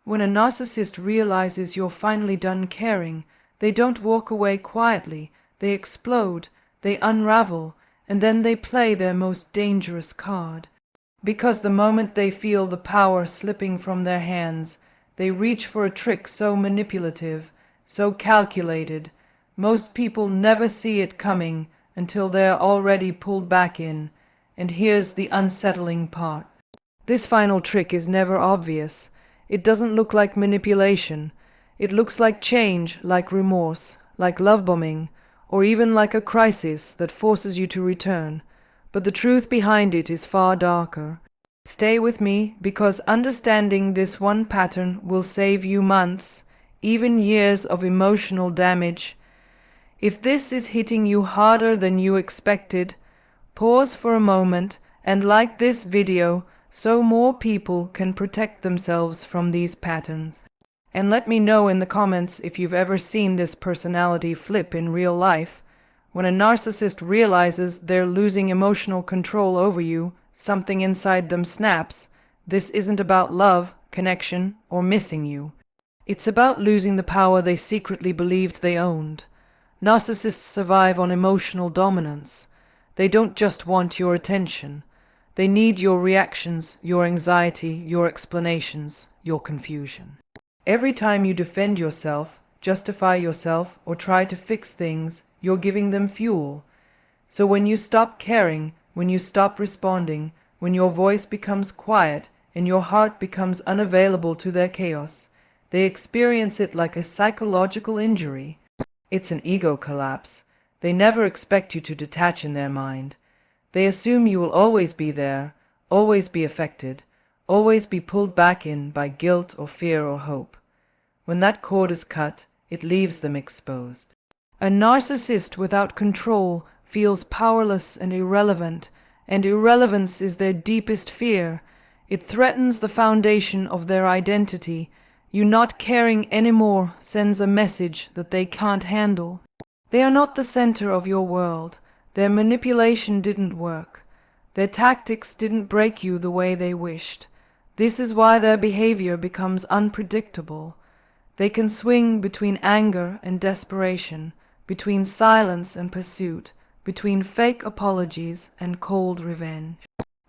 When a narcissist realizes you're finally done caring, they don't walk away quietly, they explode, they unravel, and then they play their most dangerous card. Because the moment they feel the power slipping from their hands, they reach for a trick so manipulative, so calculated, most people never see it coming until they're already pulled back in. And here's the unsettling part. This final trick is never obvious. It doesn't look like manipulation. It looks like change, like remorse, like love bombing, or even like a crisis that forces you to return. But the truth behind it is far darker. Stay with me, because understanding this one pattern will save you months, even years of emotional damage. If this is hitting you harder than you expected, pause for a moment and like this video so more people can protect themselves from these patterns. And let me know in the comments if you've ever seen this personality flip in real life. When a narcissist realizes they're losing emotional control over you, something inside them snaps. This isn't about love, connection, or missing you. It's about losing the power they secretly believed they owned. Narcissists survive on emotional dominance. They don't just want your attention. They need your reactions, your anxiety, your explanations, your confusion. Every time you defend yourself, justify yourself, or try to fix things, you're giving them fuel. So when you stop caring, when you stop responding, when your voice becomes quiet and your heart becomes unavailable to their chaos, they experience it like a psychological injury. It's an ego collapse. They never expect you to detach in their mind. They assume you will always be there, always be affected, always be pulled back in by guilt or fear or hope. When that cord is cut, it leaves them exposed. A narcissist without control feels powerless and irrelevance is their deepest fear. It threatens the foundation of their identity. You not caring anymore sends a message that they can't handle. They are not the center of your world. Their manipulation didn't work. Their tactics didn't break you the way they wished. This is why their behavior becomes unpredictable. They can swing between anger and desperation, between silence and pursuit, between fake apologies and cold revenge.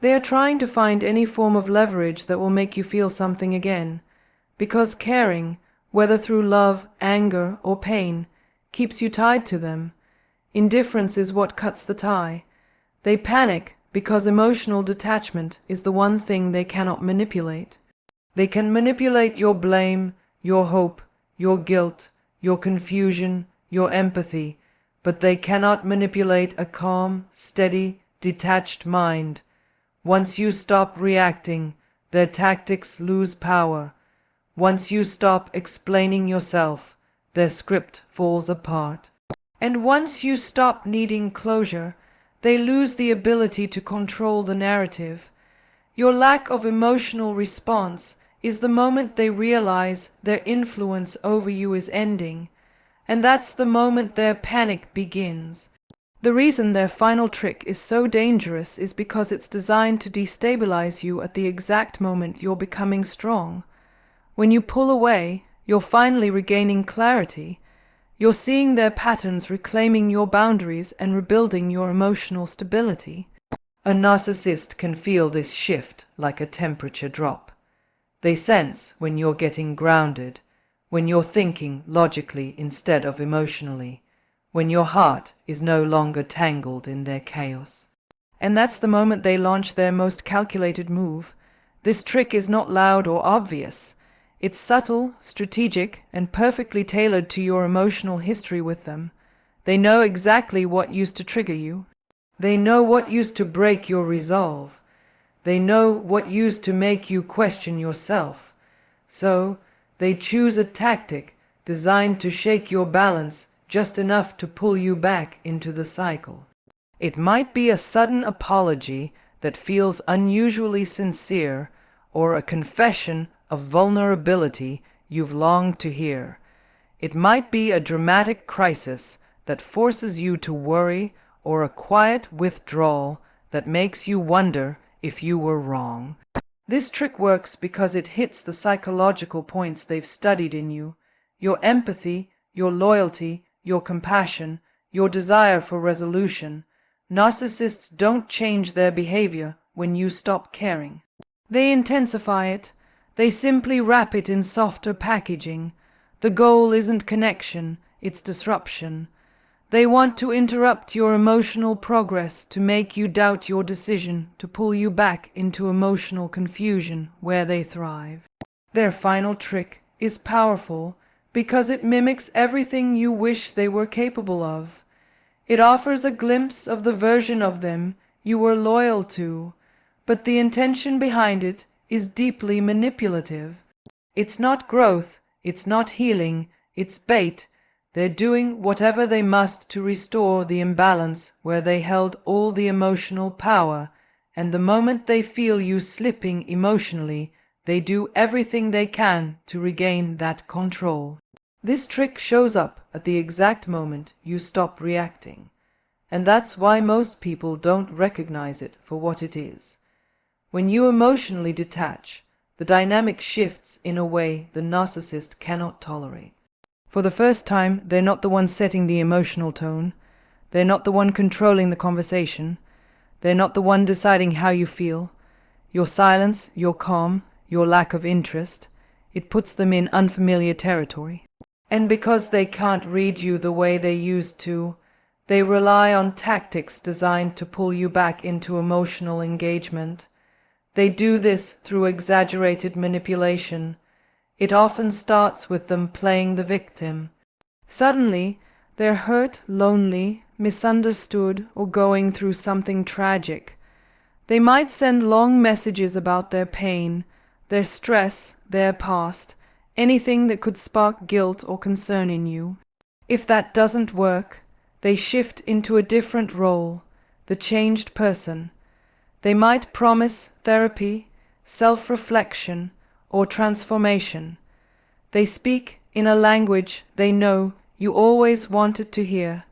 They are trying to find any form of leverage that will make you feel something again, because caring, whether through love, anger, or pain, keeps you tied to them. Indifference is what cuts the tie. They panic because emotional detachment is the one thing they cannot manipulate. They can manipulate your blame, your hope, your guilt, your confusion, your empathy, but they cannot manipulate a calm, steady, detached mind. Once you stop reacting, their tactics lose power. Once you stop explaining yourself, their script falls apart. And once you stop needing closure, they lose the ability to control the narrative. Your lack of emotional response is the moment they realize their influence over you is ending, and that's the moment their panic begins. The reason their final trick is so dangerous is because it's designed to destabilize you at the exact moment you're becoming strong. When you pull away, you're finally regaining clarity. You're seeing their patterns, reclaiming your boundaries, and rebuilding your emotional stability. A narcissist can feel this shift like a temperature drop. They sense when you're getting grounded, when you're thinking logically instead of emotionally, when your heart is no longer tangled in their chaos. And that's the moment they launch their most calculated move. This trick is not loud or obvious. It's subtle, strategic, and perfectly tailored to your emotional history with them. They know exactly what used to trigger you. They know what used to break your resolve. They know what used to make you question yourself. So, they choose a tactic designed to shake your balance just enough to pull you back into the cycle. It might be a sudden apology that feels unusually sincere, or a confession of vulnerability you've longed to hear. It might be a dramatic crisis that forces you to worry, or a quiet withdrawal that makes you wonder if you were wrong. This trick works because it hits the psychological points they've studied in you: your empathy, your loyalty, your compassion, your desire for resolution. Narcissists don't change their behavior when you stop caring. They intensify it. They simply wrap it in softer packaging. The goal isn't connection, it's disruption. They want to interrupt your emotional progress, to make you doubt your decision, to pull you back into emotional confusion where they thrive. Their final trick is powerful because it mimics everything you wish they were capable of. It offers a glimpse of the version of them you were loyal to, but the intention behind it is deeply manipulative. It's not growth, it's not healing, it's bait. They're doing whatever they must to restore the imbalance where they held all the emotional power, and the moment they feel you slipping emotionally, they do everything they can to regain that control. This trick shows up at the exact moment you stop reacting, and that's why most people don't recognize it for what it is. When you emotionally detach, the dynamic shifts in a way the narcissist cannot tolerate. For the first time, they're not the one setting the emotional tone. They're not the one controlling the conversation. They're not the one deciding how you feel. Your silence, your calm, your lack of interest, it puts them in unfamiliar territory. And because they can't read you the way they used to, they rely on tactics designed to pull you back into emotional engagement. They do this through exaggerated manipulation. It often starts with them playing the victim. Suddenly, they're hurt, lonely, misunderstood, or going through something tragic. They might send long messages about their pain, their stress, their past, anything that could spark guilt or concern in you. If that doesn't work, they shift into a different role, the changed person. They might promise therapy, self-reflection, or transformation. They speak in a language they know you always wanted to hear,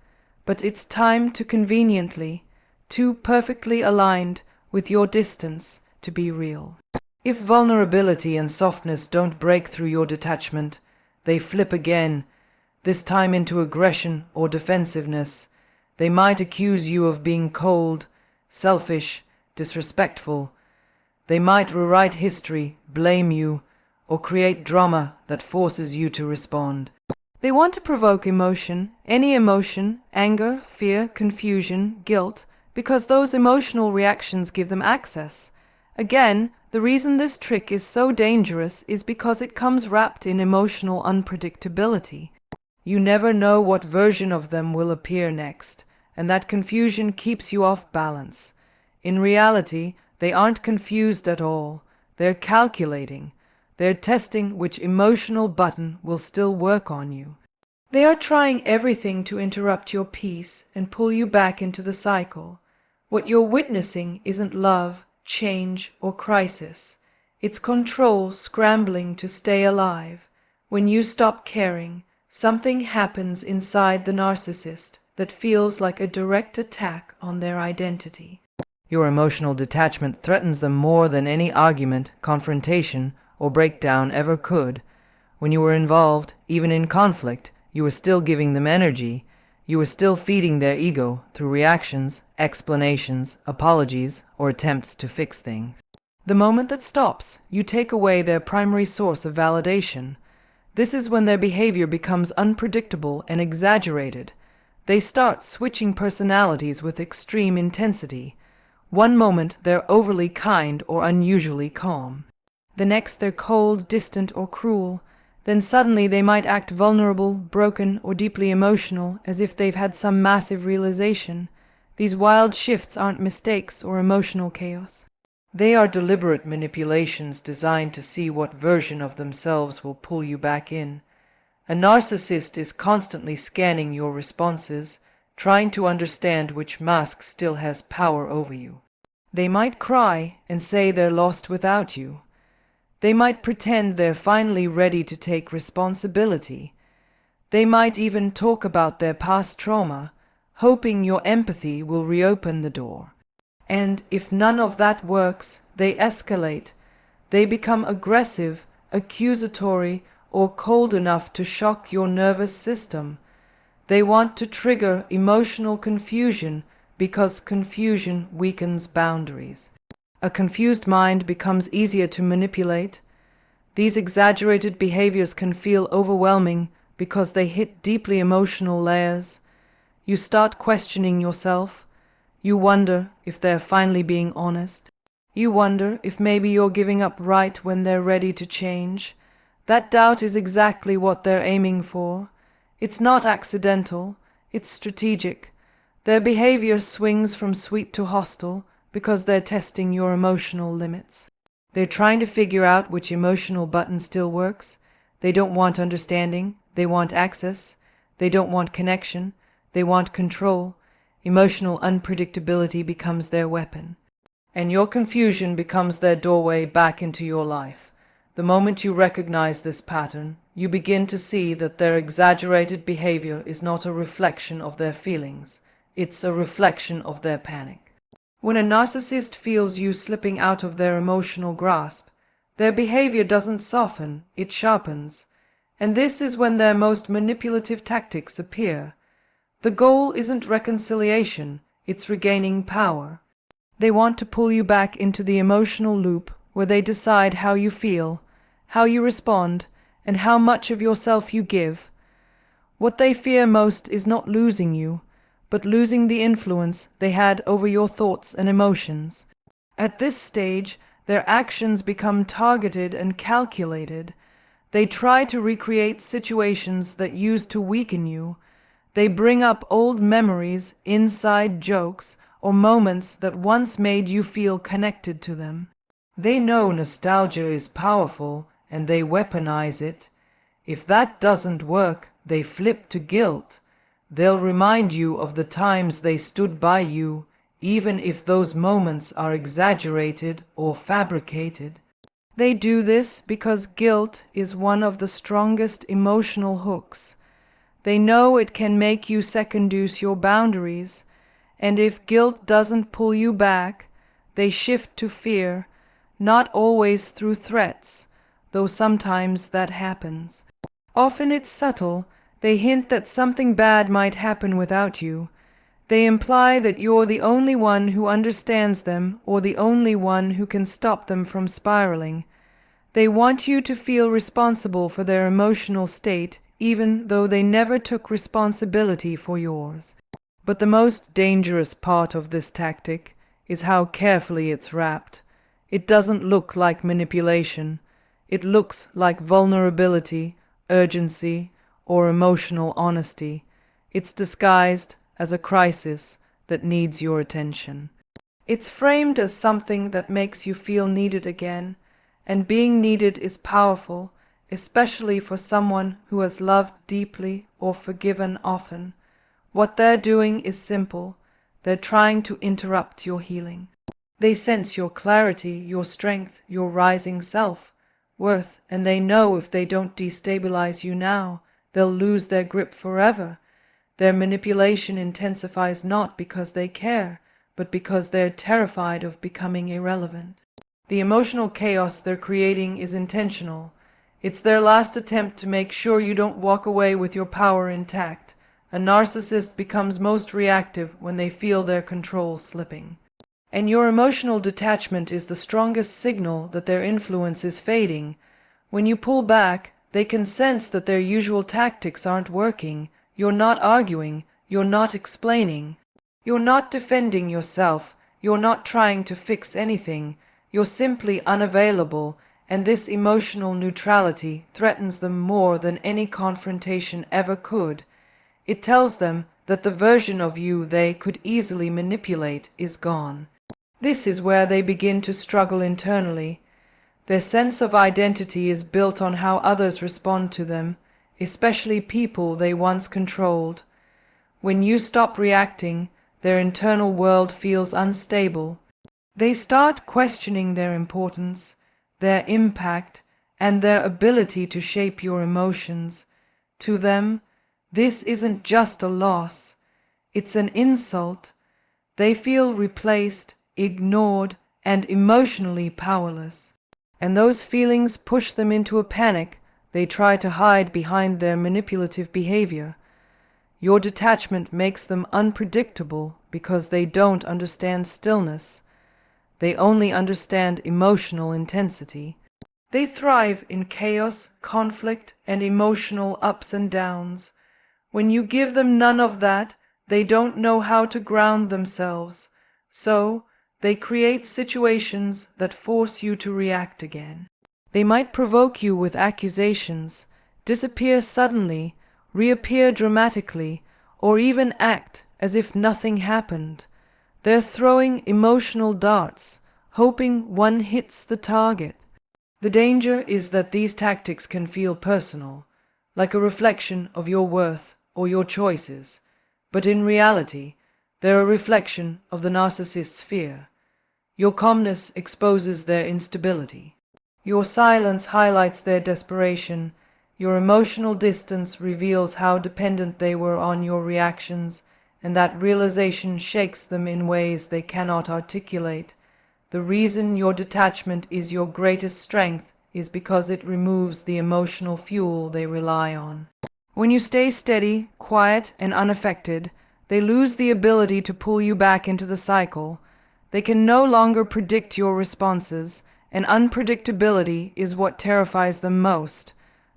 but it's time to conveniently, too perfectly aligned with your distance to be real. If vulnerability and softness don't break through your detachment, they flip again, this time into aggression or defensiveness. They might accuse you of being cold, selfish, disrespectful. They might rewrite history, blame you, or create drama that forces you to respond. They want to provoke emotion, any emotion, anger, fear, confusion, guilt, because those emotional reactions give them access. Again, the reason this trick is so dangerous is because it comes wrapped in emotional unpredictability. You never know what version of them will appear next, and that confusion keeps you off balance. In reality, they aren't confused at all. They're calculating. They're testing which emotional button will still work on you. They are trying everything to interrupt your peace and pull you back into the cycle. What you're witnessing isn't love, change, or crisis. It's control scrambling to stay alive. When you stop caring, something happens inside the narcissist that feels like a direct attack on their identity. Your emotional detachment threatens them more than any argument, confrontation, or breakdown ever could. When you were involved, even in conflict, you were still giving them energy. You were still feeding their ego through reactions, explanations, apologies, or attempts to fix things. The moment that stops, you take away their primary source of validation. This is when their behavior becomes unpredictable and exaggerated. They start switching personalities with extreme intensity. One moment they're overly kind or unusually calm. The next they're cold, distant, or cruel. Then suddenly they might act vulnerable, broken, or deeply emotional, as if they've had some massive realization. These wild shifts aren't mistakes or emotional chaos. They are deliberate manipulations designed to see what version of themselves will pull you back in. A narcissist is constantly scanning your responses, trying to understand which mask still has power over you. They might cry and say they're lost without you. They might pretend they're finally ready to take responsibility. They might even talk about their past trauma, hoping your empathy will reopen the door. And if none of that works, they escalate. They become aggressive, accusatory, or cold enough to shock your nervous system. They want to trigger emotional confusion because confusion weakens boundaries. A confused mind becomes easier to manipulate. These exaggerated behaviors can feel overwhelming because they hit deeply emotional layers. You start questioning yourself. You wonder if they're finally being honest. You wonder if maybe you're giving up right when they're ready to change. That doubt is exactly what they're aiming for. It's not accidental, it's strategic. Their behavior swings from sweet to hostile because they're testing your emotional limits. They're trying to figure out which emotional button still works. They don't want understanding, they want access. They don't want connection, they want control. Emotional unpredictability becomes their weapon. And your confusion becomes their doorway back into your life. The moment you recognize this pattern, you begin to see that their exaggerated behavior is not a reflection of their feelings. It's a reflection of their panic. When a narcissist feels you slipping out of their emotional grasp, their behavior doesn't soften, it sharpens. And this is when their most manipulative tactics appear. The goal isn't reconciliation, it's regaining power. They want to pull you back into the emotional loop where they decide how you feel, how you respond, and how much of yourself you give. What they fear most is not losing you, but losing the influence they had over your thoughts and emotions. At this stage, their actions become targeted and calculated. They try to recreate situations that used to weaken you. They bring up old memories, inside jokes, or moments that once made you feel connected to them. They know nostalgia is powerful, and they weaponize it. If that doesn't work, they flip to guilt. They'll remind you of the times they stood by you, even if those moments are exaggerated or fabricated. They do this because guilt is one of the strongest emotional hooks. They know it can make you second-guess your boundaries, and if guilt doesn't pull you back, they shift to fear, not always through threats, though sometimes that happens. Often it's subtle. They hint that something bad might happen without you. They imply that you're the only one who understands them or the only one who can stop them from spiraling. They want you to feel responsible for their emotional state, even though they never took responsibility for yours. But the most dangerous part of this tactic is how carefully it's wrapped. It doesn't look like manipulation. It looks like vulnerability, urgency, or emotional honesty. It's disguised as a crisis that needs your attention. It's framed as something that makes you feel needed again, and being needed is powerful, especially for someone who has loved deeply or forgiven often. What they're doing is simple. They're trying to interrupt your healing. They sense your clarity, your strength, your rising self-worth, and they know if they don't destabilize you now, they'll lose their grip forever. Their manipulation intensifies not because they care, but because they're terrified of becoming irrelevant. The emotional chaos they're creating is intentional. It's their last attempt to make sure you don't walk away with your power intact. A narcissist becomes most reactive when they feel their control slipping. And your emotional detachment is the strongest signal that their influence is fading. When you pull back, they can sense that their usual tactics aren't working. You're not arguing. You're not explaining. You're not defending yourself. You're not trying to fix anything. You're simply unavailable, and this emotional neutrality threatens them more than any confrontation ever could. It tells them that the version of you they could easily manipulate is gone. This is where they begin to struggle internally. Their sense of identity is built on how others respond to them, especially people they once controlled. When you stop reacting, their internal world feels unstable. They start questioning their importance, their impact, and their ability to shape your emotions. To them, this isn't just a loss, it's an insult. They feel replaced, ignored, and emotionally powerless. and those feelings push them into a panic they try to hide behind their manipulative behavior. Your detachment makes them unpredictable because they don't understand stillness. They only understand emotional intensity. They thrive in chaos, conflict, and emotional ups and downs. When you give them none of that, they don't know how to ground themselves. So, they create situations that force you to react again. They might provoke you with accusations, disappear suddenly, reappear dramatically, or even act as if nothing happened. They're throwing emotional darts, hoping one hits the target. The danger is that these tactics can feel personal, like a reflection of your worth or your choices, but in reality, they're a reflection of the narcissist's fear. Your calmness exposes their instability. Your silence highlights their desperation. Your emotional distance reveals how dependent they were on your reactions, and that realization shakes them in ways they cannot articulate. The reason your detachment is your greatest strength is because it removes the emotional fuel they rely on. When you stay steady, quiet, and unaffected, they lose the ability to pull you back into the cycle. They can no longer predict your responses, and unpredictability is what terrifies them most.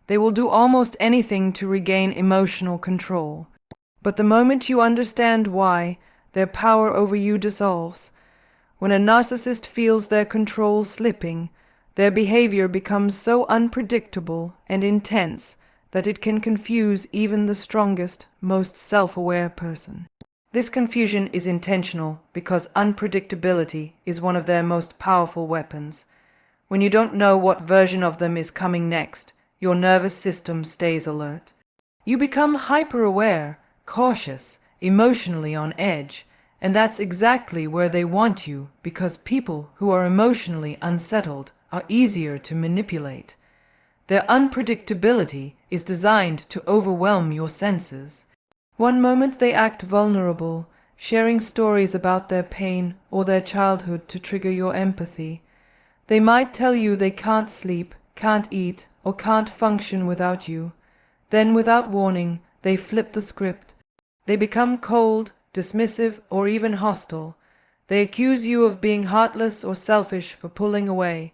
They will do almost anything to regain emotional control. But the moment you understand why, their power over you dissolves. When a narcissist feels their control slipping, their behavior becomes so unpredictable and intense that it can confuse even the strongest, most self-aware person. This confusion is intentional because unpredictability is one of their most powerful weapons. When you don't know what version of them is coming next, your nervous system stays alert. You become hyper-aware, cautious, emotionally on edge, and that's exactly where they want you because people who are emotionally unsettled are easier to manipulate. Their unpredictability is designed to overwhelm your senses. One moment they act vulnerable, sharing stories about their pain or their childhood to trigger your empathy. They might tell you they can't sleep, can't eat, or can't function without you. Then, without warning, they flip the script. They become cold, dismissive, or even hostile. They accuse you of being heartless or selfish for pulling away.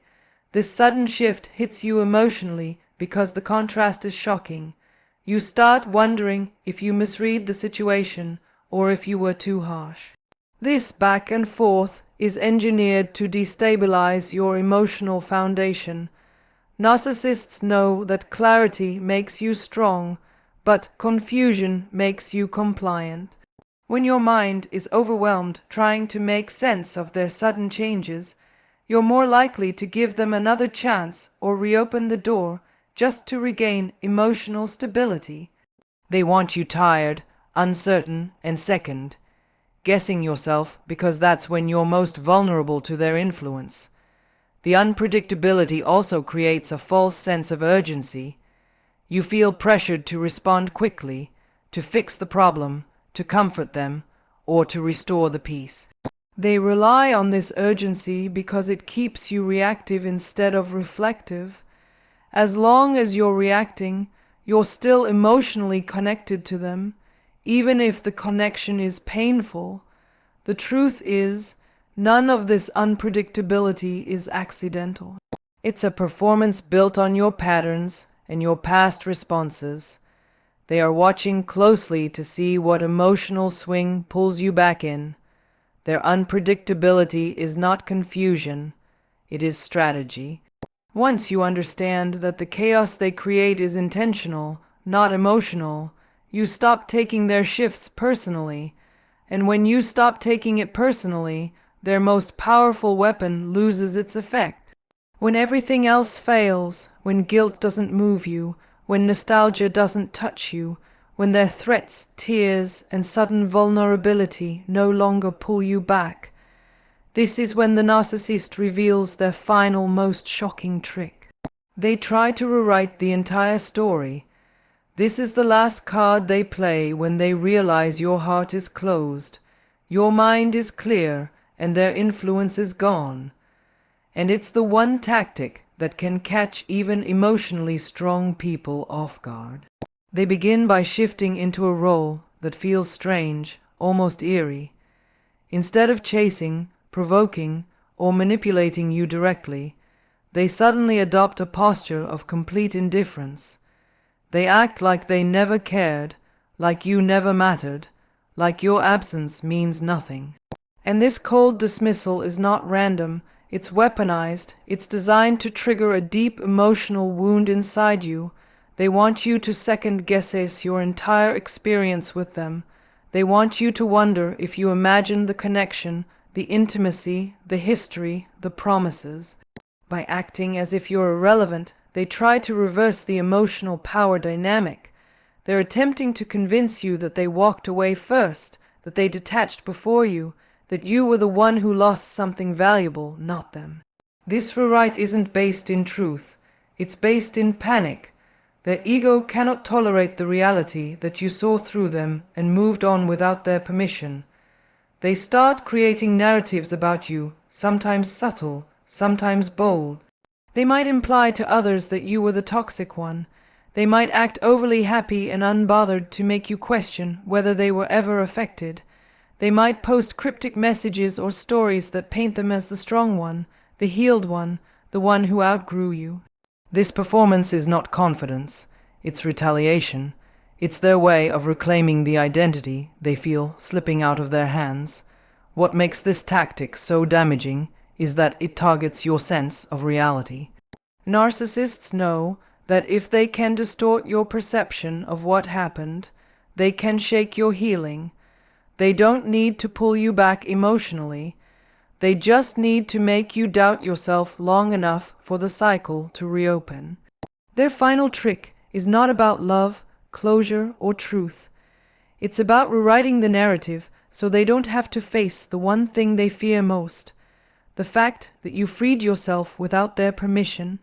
This sudden shift hits you emotionally because the contrast is shocking. You start wondering if you misread the situation or if you were too harsh. This back and forth is engineered to destabilize your emotional foundation. Narcissists know that clarity makes you strong, but confusion makes you compliant. When your mind is overwhelmed trying to make sense of their sudden changes, you're more likely to give them another chance or reopen the door just to regain emotional stability. They want you tired, uncertain, and second, guessing yourself because that's when you're most vulnerable to their influence. The unpredictability also creates a false sense of urgency. You feel pressured to respond quickly, to fix the problem, to comfort them, or to restore the peace. They rely on this urgency because it keeps you reactive instead of reflective. As long as you're reacting, you're still emotionally connected to them, even if the connection is painful. The truth is, none of this unpredictability is accidental. It's a performance built on your patterns and your past responses. They are watching closely to see what emotional swing pulls you back in. Their unpredictability is not confusion, it is strategy. Once you understand that the chaos they create is intentional, not emotional, you stop taking their shifts personally. And when you stop taking it personally, their most powerful weapon loses its effect. When everything else fails, when guilt doesn't move you, when nostalgia doesn't touch you, when their threats, tears, and sudden vulnerability no longer pull you back, this is when the narcissist reveals their final, most shocking trick. They try to rewrite the entire story. This is the last card they play when they realize your heart is closed, your mind is clear, and their influence is gone. And it's the one tactic that can catch even emotionally strong people off guard. They begin by shifting into a role that feels strange, almost eerie. Instead of chasing, provoking, or manipulating you directly, they suddenly adopt a posture of complete indifference. They act like they never cared, like you never mattered, like your absence means nothing. And this cold dismissal is not random, it's weaponized, it's designed to trigger a deep emotional wound inside you. They want you to second-guess your entire experience with them. They want you to wonder if you imagined the connection, the intimacy, the history, the promises. By acting as if you're irrelevant, they try to reverse the emotional power dynamic. They're attempting to convince you that they walked away first, that they detached before you, that you were the one who lost something valuable, not them. This rewrite isn't based in truth. It's based in panic. Their ego cannot tolerate the reality that you saw through them and moved on without their permission. They start creating narratives about you, sometimes subtle, sometimes bold. They might imply to others that you were the toxic one. They might act overly happy and unbothered to make you question whether they were ever affected. They might post cryptic messages or stories that paint them as the strong one, the healed one, the one who outgrew you. This performance is not confidence, it's retaliation. It's their way of reclaiming the identity they feel slipping out of their hands. What makes this tactic so damaging is that it targets your sense of reality. Narcissists know that if they can distort your perception of what happened, they can shake your healing. They don't need to pull you back emotionally. They just need to make you doubt yourself long enough for the cycle to reopen. Their final trick is not about love, closure, or truth. It's about rewriting the narrative so they don't have to face the one thing they fear most, the fact that you freed yourself without their permission,